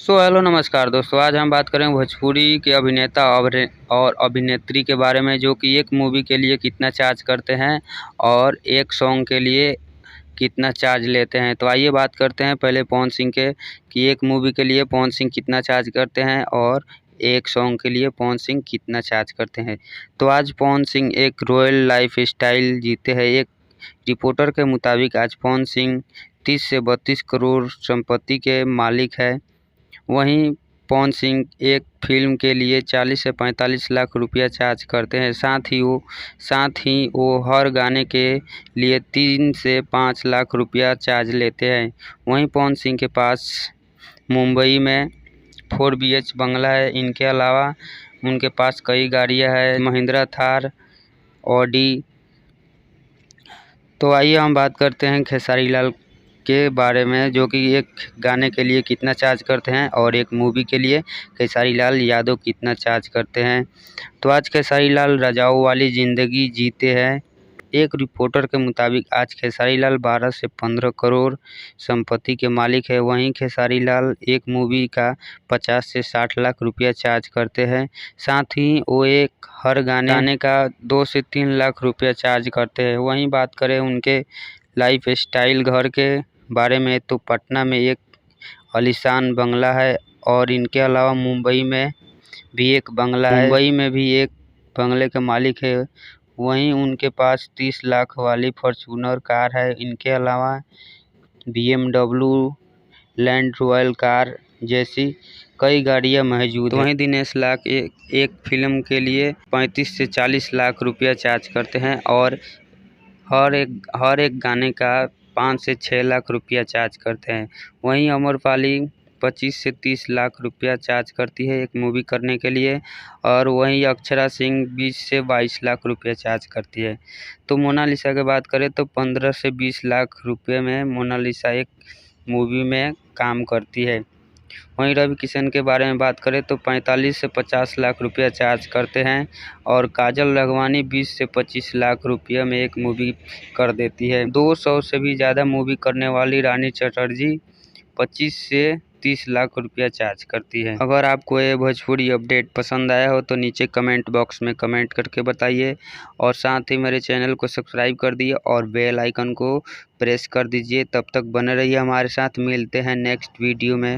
Hello नमस्कार दोस्तों। आज हम बात करें भोजपुरी के अभिनेता और अभिनेत्री के बारे में, जो कि एक मूवी के लिए कितना चार्ज करते हैं और एक सॉन्ग के लिए कितना चार्ज लेते हैं। तो आइए बात करते हैं पहले पवन सिंह के, कि एक मूवी के लिए पवन सिंह कितना चार्ज करते हैं और एक सॉन्ग के लिए पवन सिंह कितना चार्ज करते हैं। तो आज पवन सिंह एक रॉयल लाइफ स्टाइल जीते हैं। एक रिपोर्टर के मुताबिक आज पवन सिंह 30 से 32 करोड़ संपत्ति के मालिक है। वहीं पवन सिंह एक फ़िल्म के लिए 40 से 45 लाख रुपया चार्ज करते हैं। साथ ही वो हर गाने के लिए 3 से 5 लाख रुपया चार्ज लेते हैं। वहीं पवन सिंह के पास मुंबई में 4 BH बंगला है। इनके अलावा उनके पास कई गाड़ियां हैं, महिंद्रा थार, ऑडी। तो आइए हम बात करते हैं खेसारी लाल के बारे में, जो कि एक गाने के लिए कितना चार्ज करते हैं और एक मूवी के लिए खेसारी लाल यादव कितना चार्ज करते हैं। तो आज खेसारी लाल राजाओं वाली ज़िंदगी जीते हैं। एक रिपोर्टर के मुताबिक आज खेसारी लाल 12 से 15 करोड़ संपत्ति के मालिक है। वहीं खेसारी लाल एक मूवी का 50 से 60 लाख रुपया चार्ज करते हैं। साथ ही वो एक हर गाने का 2 से 3 लाख रुपया चार्ज करते हैं। वहीं बात करें उनके लाइफ स्टाइल घर के बारे में, तो पटना में एक आलीशान बंगला है और इनके अलावा मुंबई में भी एक बंगला है। मुंबई में भी एक बंगले के मालिक है। वहीं उनके पास 30 लाख वाली फॉर्च्यूनर कार है। इनके अलावा BMW, लैंड रॉयल कार जैसी कई गाड़ियां मौजूद हैं। वहीं दिनेश लाख एक फिल्म के लिए 35 से 40 लाख रुपया चार्ज करते हैं और हर एक गाने का 5 से 6 लाख रुपया चार्ज करते हैं। वहीं अम्रपाली 25 से 30 लाख रुपया चार्ज करती है एक मूवी करने के लिए, और वहीं अक्षरा सिंह 20 से 22 लाख रुपया चार्ज करती है। तो मोनालिसा की बात करें तो 15 से 20 लाख रुपये में मोनालिसा एक मूवी में काम करती है। वहीं रवि किशन के बारे में बात करें तो 45 से 50 लाख रुपया चार्ज करते हैं और काजल राघवानी 20 से 25 लाख रुपये में एक मूवी कर देती है। 200 से भी ज़्यादा मूवी करने वाली रानी चटर्जी 25 से 30 लाख रुपया चार्ज करती है। अगर आपको ये भोजपुरी अपडेट पसंद आया हो तो नीचे कमेंट बॉक्स में कमेंट करके बताइए, और साथ ही मेरे चैनल को सब्सक्राइब कर दिए और बेल आइकन को प्रेस कर दीजिए। तब तक बने रहिए हमारे साथ। मिलते हैं नेक्स्ट वीडियो में।